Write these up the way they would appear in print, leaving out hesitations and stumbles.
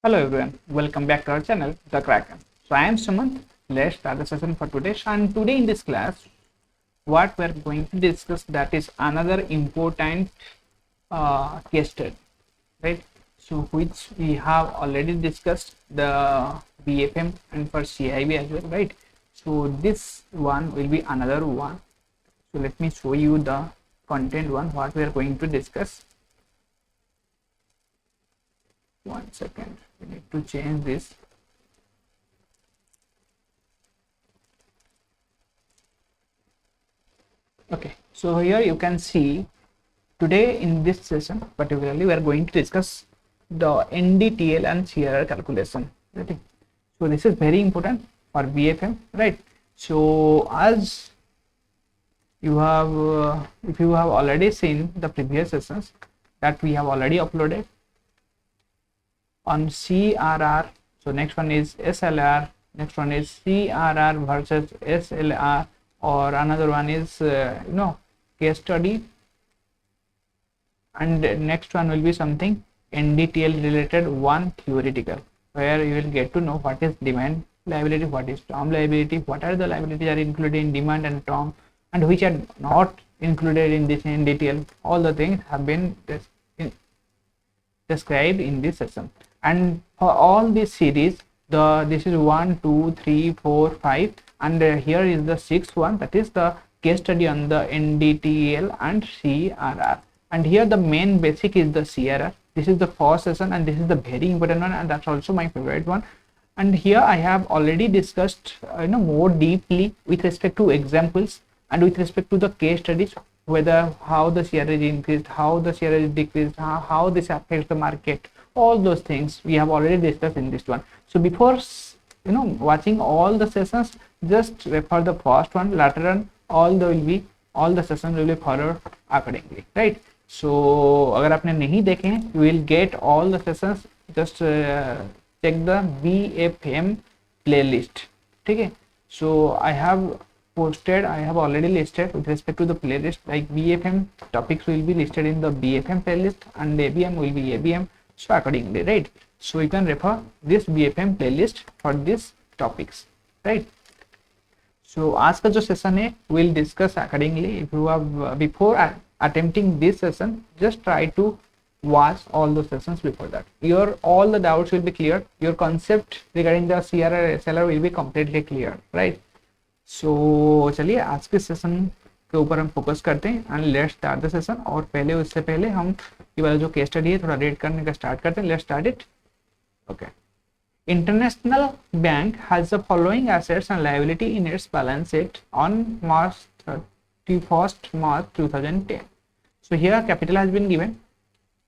Hello everyone, welcome back to our channel, The Kraken. So I am Sumant. Let's start the session for today. And today in this class, what we are going to discuss, that is another important case study, right? So which we have already discussed the BFM and for CIB as well, right? So this one will be another one. So let me show you the content one, what we are going to discuss. 1 second, we need to change this. Okay, so here you can see today in this session particularly we are going to discuss the NDTL and CRR calculation, right? So this is very important for BFM, right? So as you have if you have already seen the previous sessions that we have already uploaded on CRR, so next one is SLR, next one is CRR versus SLR, or another one is case study, and next one will be something NDTL related one theoretical, where you will get to know what is demand liability, what is term liability, what are the liabilities are included in demand and term, and which are not included in this NDTL. All the things have been described in this session. And for all this series, this is 1 2 3 4 5, and here is the sixth one, that is the case study on the NDTL and CRR. And here the main basic is the CRR. This is the first session and this is the very important one, and that's also my favorite one. And here I have already discussed more deeply with respect to examples and with respect to the case studies, whether how the CRR is increased, how the CRR is decreased, how this affects the market. All those things we have already discussed in this one. So before watching all the sessions, just refer the first one. Later on all the sessions will be followed accordingly, right? So अगर आपने नहीं देखे हैं, you will get all the sessions. Just check the BFM playlist. ठीक है? So I have already listed with respect to the playlist, like BFM topics will be listed in the BFM playlist and ABM will be ABM. So accordingly, right? So you can refer this BFM playlist for these topics, right? So आज का जो session है we'll discuss accordingly. If you have before attempting this session, just try to watch all the sessions before that. All the doubts will be clear. Your concept regarding the CRR SLR will be completely clear, right? So चलिए आज के session के ऊपर हम focus करते हैं and let's start the session. और पहले उससे पहले हम ये वाला जो केस स्टडी है थोड़ा रीड करने का स्टार्ट करते हैं. Let's start it. Okay. International Bank has the following assets and liability in its balance sheet on March 31st March 2010. So here capital has been given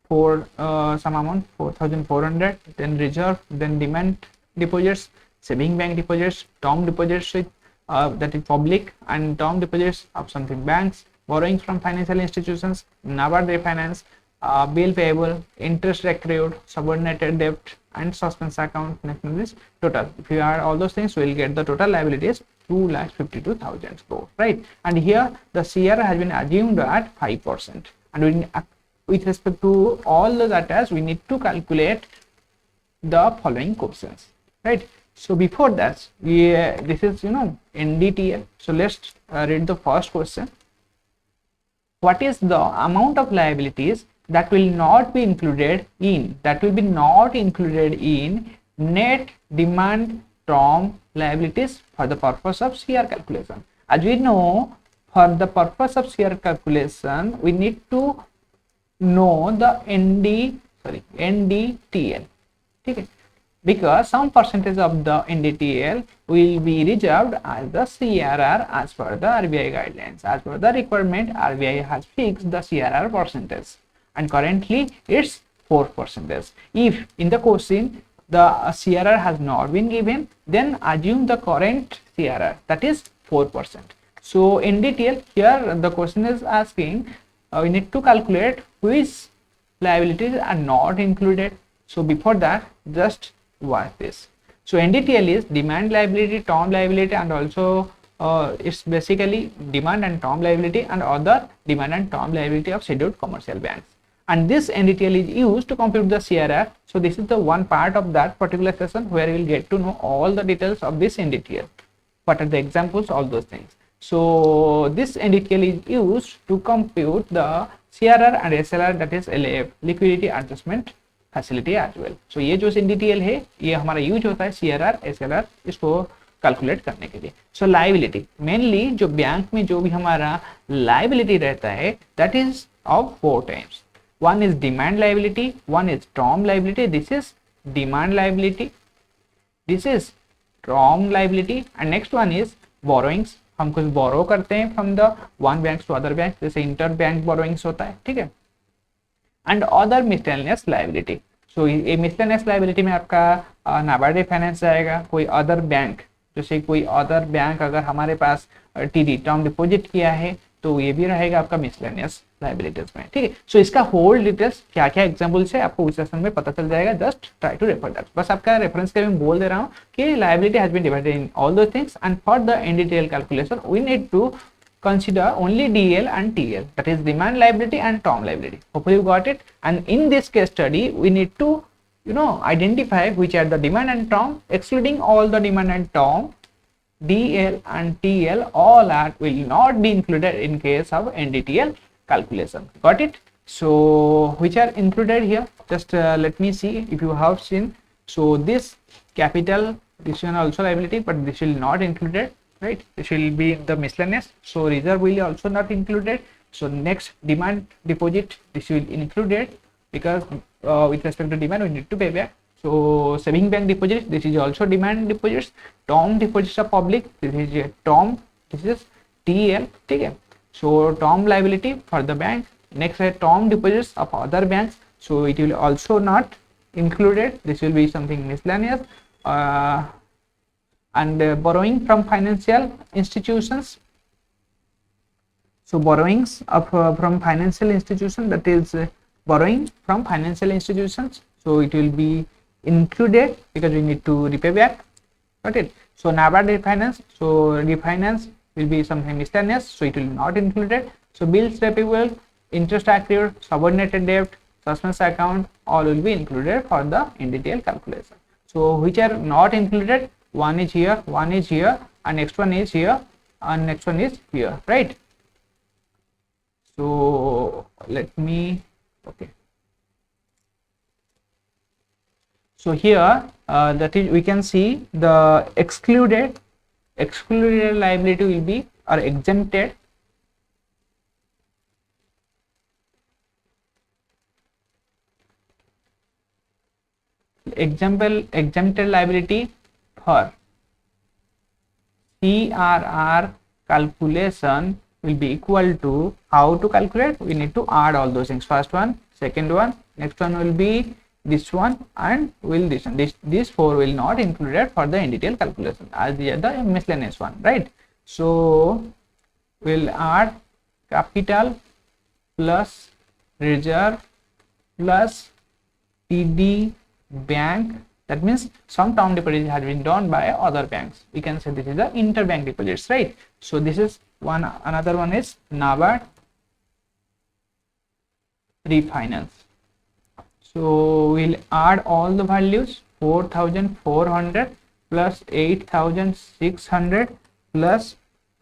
for some amount 4,400, then reserve, then demand deposits, saving bank deposits, term deposits with that is public, and term deposits of something banks, borrowings from financial institutions, NABARD refinance, bill payable, interest accrued, subordinated debt, and suspense account. Next is total. If you add all those things, we will get the total liabilities 2,52,000 crore, right? And here the CRR has been assumed at 5%, and with respect to all the data, we need to calculate the following questions, right? So before that, this is NDTL. So let's read the first question. What is the amount of liabilities that will not be included in net demand term liabilities for the purpose of CR calculation? As we know, for the purpose of CR calculation, we need to know the NDTL. Okay? Because some percentage of the NDTL will be reserved as the CRR as per the RBI guidelines. As per the requirement, RBI has fixed the CRR percentage, and currently it's 4%. If in the question the CRR has not been given, then assume the current CRR, that is 4%. So NDTL, here the question is asking we need to calculate which liabilities are not included. So before that, just watch this. So NDTL is demand liability, term liability, and also it's basically demand and term liability and other demand and term liability of scheduled commercial banks. and this NDTL is used to compute the CRR. So this is the one part of that particular session where you will get to know all the details of this NDTL, what are the examples, all those things. So this NDTL is used to compute the CRR and SLR, that is LAF, liquidity adjustment facility as well. So ये जो NDTL है ये हमारा use होता है CRR SLR इसको calculate करने के लिए. सो लाइबिलिटी मेनली जो बैंक में जो भी हमारा लाइबिलिटी रहता है that is of 4 types. One is demand liability, one is term liability, this is demand liability, this is term liability, and next one is borrowings. हम कुछ बोरो करते हैं from the one bank to other bank, जैसे inter bank borrowings होता है, ठीक है. And other miscellaneous liability. So ये मिसलेनियस लाइबिलिटी में आपका नाबार्ड फाइनेंस आएगा, कोई अदर बैंक, जैसे कोई अदर बैंक अगर हमारे पास टीडी टर्म डिपॉजिट किया है तो ये भी रहेगा आपका मिसलेनियस लाइबिलिटीज में, ठीक है. सो इसका होल डिटेल्स क्या क्या एग्जांपल्स है आपको उस सेशन में पता चल जाएगा. Just try to refer that. बस आपका रेफरेंस के लिए मैं बोल दे रहा हूँ कि liability has been divided in all those things and for the NDTL calculation we need to consider only DL and TL, that is demand liability and term liability. Hopefully you got it. And in this case study we need to identify which are the demand and term. Excluding all the demand and term, DL and TL all are will not be included in case of NDTL calculation. Got it? So which are included here, just let me see if you have seen. So this capital, this one also liability, but this will not included, right? This will be in the miscellaneous. So reserve will also not included. So next demand deposit, this will included because with respect to demand we need to pay back. So saving bank deposits, this is also demand deposits. Term deposits are public, this is a term, this is TL, ठीक है. So term liability for the bank. Next है term deposits of other banks, so it will also not included, this will be something miscellaneous. And borrowing from financial institutions. So borrowings of from financial institution, that is borrowing from financial institutions, so it will be included because we need to repay back. Got it? So NABARD refinance, so refinance will be something miscellaneous, so it will not included. So bills receivable, interest accrued, subordinated debt, suspense account, all will be included for the NDTL calculation. So which are not included, one is here, one is here, and next one is here, and next one is here, right? So let me, okay, so here that is we can see the excluded liability will be or exempted. Exempted liability for CRR calculation will be equal to, how to calculate, we need to add all those things, first one, second one, next one will be this one, and will this one, this 4 will not included for the NDTL calculation as the miscellaneous one, right? So we'll add capital plus reserve plus TD bank, that means some term deposit has been done by other banks, we can say this is the interbank deposits, right? So this is one. Another one is NABARD refinance. So we'll add all the values, 4,400 plus 8,600 plus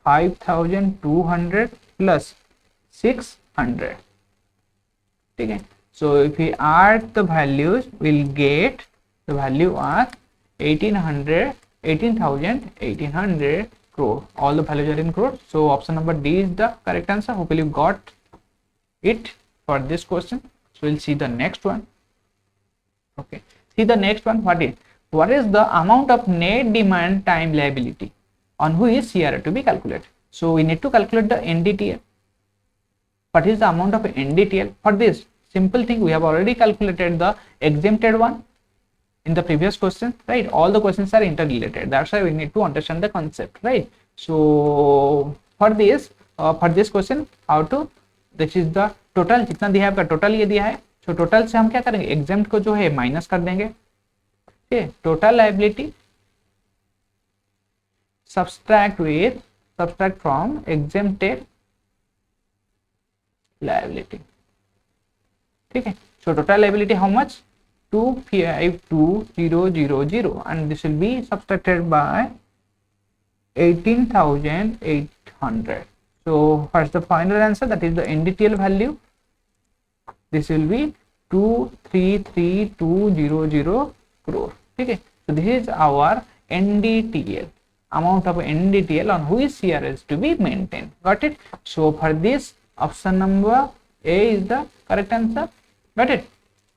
5,200 plus 600, okay. So if we add the values, we'll get the value are 18,800 crore. All the values are in crore. So option number D is the correct answer. Hopefully you got it for this question. So we'll see the next one. Okay, see the next one. What is the amount of net demand time liability on which CRR to be calculated? So we need to calculate the NDTL. What is the amount of NDTL? For this simple thing, we have already calculated the exempted one in the previous question, right? All the questions are interrelated, that's why we need to understand the concept, right? So for this question, how to, this is the total, जितना दिया है आपका total ये दिया है. तो total से हम क्या करेंगे, एग्जेम्प्ट को जो है माइनस कर देंगे, ठीक है. Total liability subtract from exempted liability, ठीक है. So total liability how much? 252,000 and this will be subtracted by 18,800. So what's the final answer? That is the NDTL value. This will be 233,200 crore. Okay, so this is our NDTL, amount of NDTL on which CRS to be maintained. Got it? So for this, option number A is the correct answer. Got it?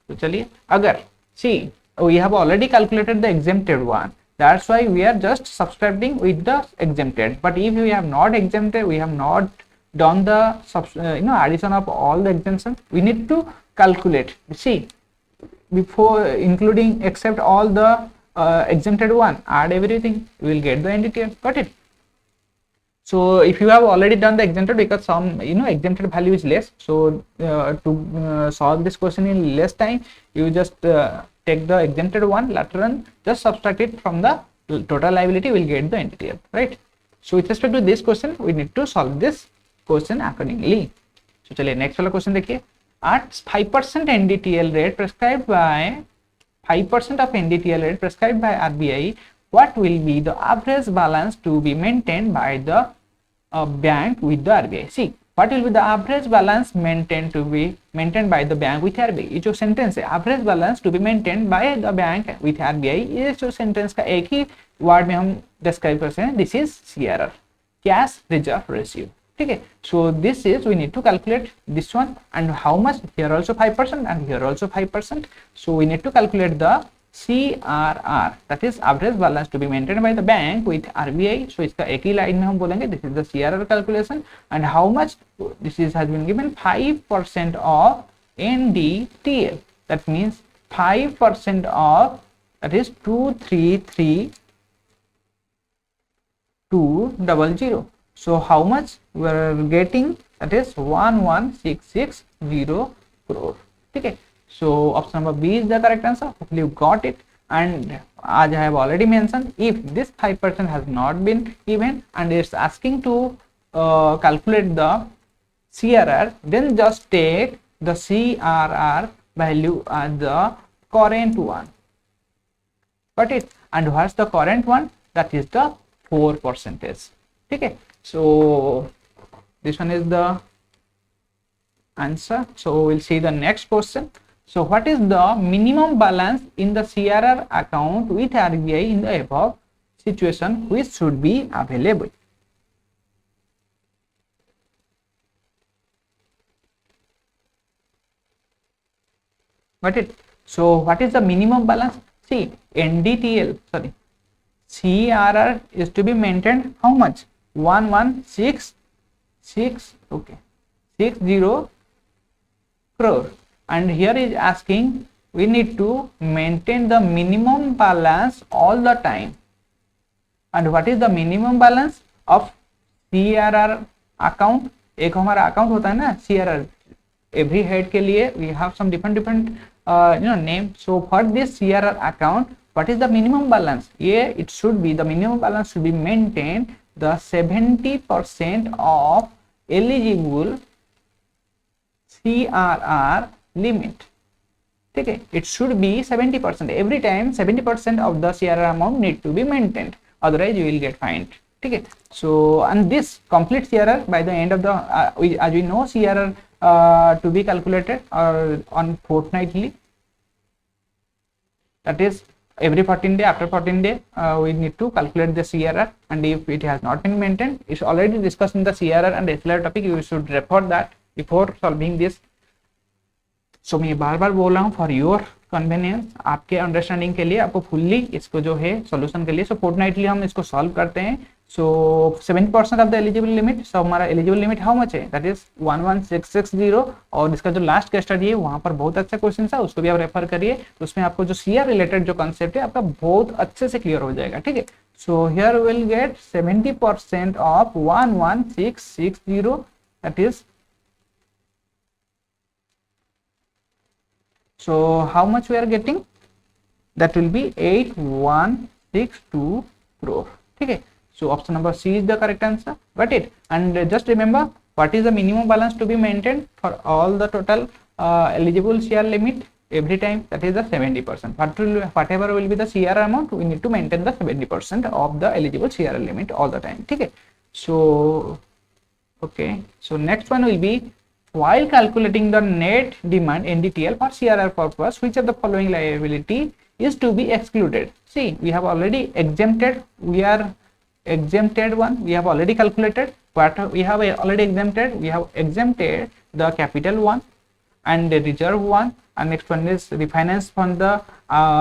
So चलिए, अगर see we have already calculated the exempted one, that's why we are just subtracting with the exempted. But if we have not exempted, we have not done the addition of all the exemptions, we need to calculate. See, before including except all the exempted one, add everything, we will get the NDTL. Got it? So if you have already done the exempted, because some exempted value is less, so to solve this question in less time, you just take the exempted one later on, just subtract it from the total liability, will get the NDTL, right? So with respect to this question, we need to solve this question accordingly. So चलिए next वाला question देखिए. At 5% NDTL rate prescribed by 5% of NDTL rate prescribed by RBI, what will be the average balance to be maintained by the bank with the RBI? See, what will be the average balance maintained by the bank with RBI? ये जो sentence है, average balance to be maintained by the bank with RBI, ये जो sentence का एक ही word में हम describe करते हैं, this is CRR, cash reserve ratio. ठीक है. So this is, we need to calculate this one, and how much, here also 5% and here also 5%. So we need to calculate the CRR, that is average balance to be maintained by the bank with RBI. So इसका एक ही line में हम बोलेंगे, this is the CRR calculation, and how much, this is has been given 5% of NDTL, that means 5% of, that is 233,200. So how much we are getting? That is 11,660 crore. Okay. So option number B is the correct answer. Hopefully you got it. And as I have already mentioned, if this 5% has not been given and it's asking to calculate the CRR, then just take the CRR value as the current one. Got it? And what's the current one? That is the 4%. Okay. So this one is the answer. So we'll see the next question. So what is the minimum balance in the CRR account with RBI in the above situation which should be available? Got it? So what is the minimum balance? See, NDTL, sorry, CRR is to be maintained how much? 1166, okay, 60 crore, and here is asking we need to maintain the minimum balance all the time. And what is the minimum balance of CRR account? एक हमारा account होता है ना CRR, every head के लिए we have some different name. So for this CRR account, what is the minimum balance? Yeah, it should be, the minimum balance should be maintained the 70% of eligible CRR limit. Okay, it should be 70%. Every time 70% of the CRR amount need to be maintained, otherwise you will get fined. Okay, so and this complete CRR by the end of the as we know, CRR to be calculated on fortnightly, that is every 14 day, after 14 day we need to calculate the CRR, and if it has not been maintained, it's already discussed in the CRR and SLR topic, you should refer that before solving this. So मैं बार बार बोल रहा हूँ for your convenience, आपके understanding के लिए, आपको fully इसको जो है सॉल्यूशन के लिए, सो फोर्टनाइटली हम इसको सॉल्व करते हैं. सो 70% ऑफ द एलिजिबल लिमिट, सो हमारा एलिजिबल लिमिट हाउ मच है? That is 11660. और इसका जो लास्ट केस स्टडी है वहाँ पर बहुत अच्छा क्वेश्चन था, उसको भी आप रेफर करिए, तो उसमें आपको जो CR रिलेटेड जो कॉन्सेप्ट है आपका बहुत अच्छे से क्लियर हो जाएगा. ठीक है. So here will get 70% of 11660, that is, so how much we are getting? That will be 8162 crore. Okay, so option number C is the correct answer. Got it? And just remember, what is the minimum balance to be maintained for all the total eligible CR limit every time, that is the 70%. Whatever will be the CR amount, we need to maintain the 70% of the eligible CR limit all the time. Okay, so okay, so next one will be, while calculating the net demand NDTL for CRR purpose, which of the following liability is to be excluded? See, we have already exempted, we are exempted one, we have already calculated, but we have already exempted, we have exempted the capital one and the reserve one, and next one is refinance from the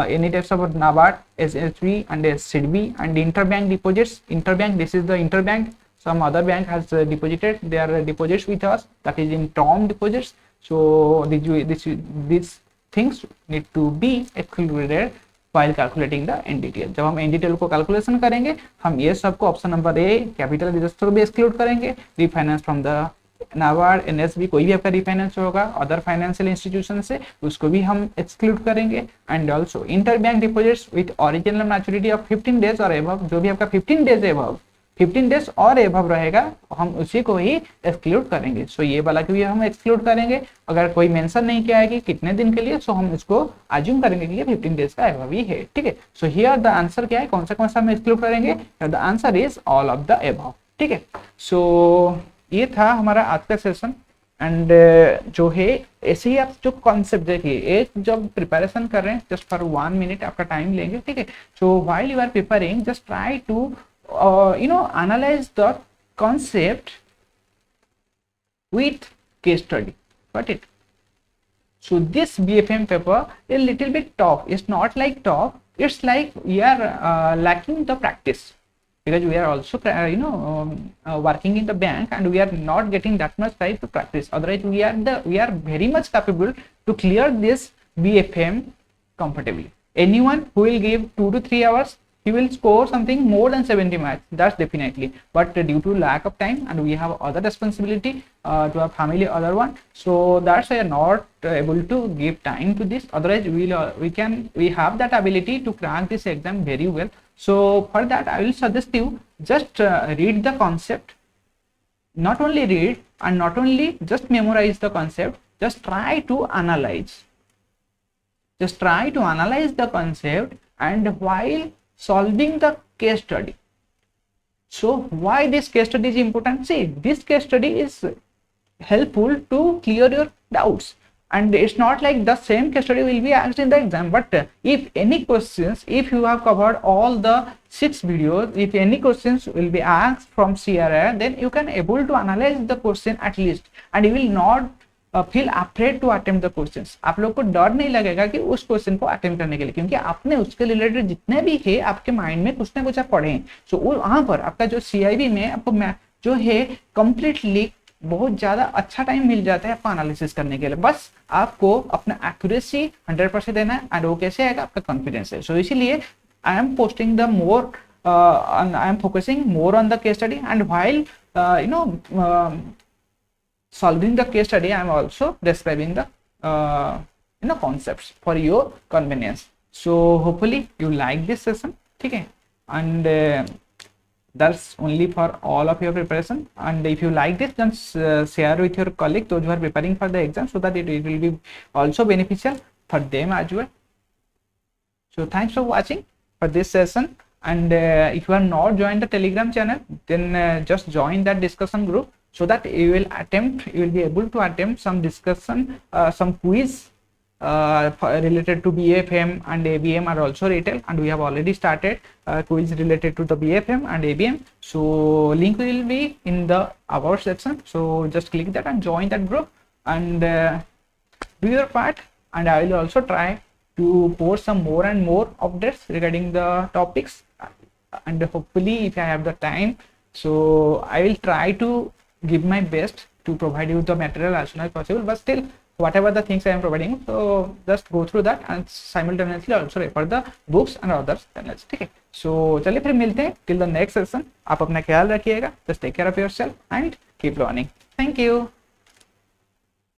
any types of NABARD, SHB and SCB, and the interbank deposits. Interbank, this is the interbank, some other bank has deposited their deposits with us, that is in term deposits. So these things need to be excluded while calculating the NDTL. जब हम NDTL को calculation करेंगे, हम ये सबको option number A capital register भी exclude करेंगे, refinance from the NABARD, NSB, कोई भी आपका रिफाइनेंस होगा अदर फाइनेंशियल इंस्टीट्यूशन से, उसको भी हम एक्सक्लूड करेंगे, and also interbank deposits with original maturity of 15 days और एबव, जो भी आपका 15 डेज और एबव रहेगा हम उसी को ही एक्सक्लूड करेंगे. सो ये वाला भी हम एक्सक्लूड करेंगे. अगर कोई मेंशन नहीं किया है कि कितने दिन के लिए, सो हम इसको अज्यूम करेंगे कि ये 15 डेज का एबव ही है. ठीक है, सो हियर द आंसर क्या है, कौन सा हम एक्सक्लूड करेंगे, the answer is all of the above. ठीक है, सो ये था हमारा आज का सेशन. एंड जो है ऐसे ही आप जो कॉन्सेप्ट देखिए, एक जब प्रिपरेशन कर रहे हैं जस्ट फॉर 1 मिनट आपका टाइम लेंगे. ठीक है, so while you are preparing just try to analyze the concept with case study. Got it? So this BFM paper is a little bit tough. It's not like tough, it's like we are lacking the practice, because we are also working in the bank and we are not getting that much time to practice. Otherwise we are very much capable to clear this BFM comfortably. Anyone who will give 2 to 3 hours, he will score something more than 70 marks, that's definitely. But due to lack of time and we have other responsibility to our family, other one, so that's why I'm not able to give time to this. Otherwise we have that ability to crack this exam very well. So for that I will suggest you just read the concept, not only read and not only just memorize the concept, just try to analyze the concept, and while solving the case study. So why this case study is important? See, this case study is helpful to clear your doubts, and it's not like the same case study will be asked in the exam, but if any questions, if you have covered all the 6 videos, if any questions will be asked from CRR, then you can able to analyze the question at least, and you will not feel afraid to attempt the questions. आप लोग को डर नहीं लगेगा कि उस question को attempt करने के लिए, क्योंकि आपने उसके रिलेटेड जितने भी है आपके माइंड में कुछ ना कुछ आप पढ़े हैं. सो वहां पर आपका जो CIB में आपको जो है कंप्लीटली बहुत ज्यादा अच्छा टाइम मिल जाता है आपको एनालिसिस करने के लिए. बस आपको अपना एक्यूरेसी 100% देना है, एंड वो कैसे आएगा, आपका कॉन्फिडेंस है. सो इसीलिए I am posting the more, I am focusing more on the case study, and while solving the case study, I am also describing the concepts for your convenience. So hopefully you like this session. Okay, and that's only for all of your preparation, and if you like this, then share with your colleagues, those who are preparing for the exam, so that it will be also beneficial for them as well. So thanks for watching for this session, and if you are not joined the Telegram channel, then just join that discussion group, so that you will be able to attempt some discussion, some quiz related to BFM and ABM are also written, and we have already started quiz related to the BFM and ABM. So link will be in the about section, so just click that and join that group, and do your part, and I will also try to post some more and more updates regarding the topics, and hopefully if I have the time, so I will try to give my best to provide you the material as soon as possible. But still, whatever the things I am providing, so just go through that and simultaneously also refer the books and other channels. ठीक है, so चलिए फिर मिलते हैं till the next session. आप अपना ख्याल रखिएगा, just take care of yourself and keep learning. Thank you.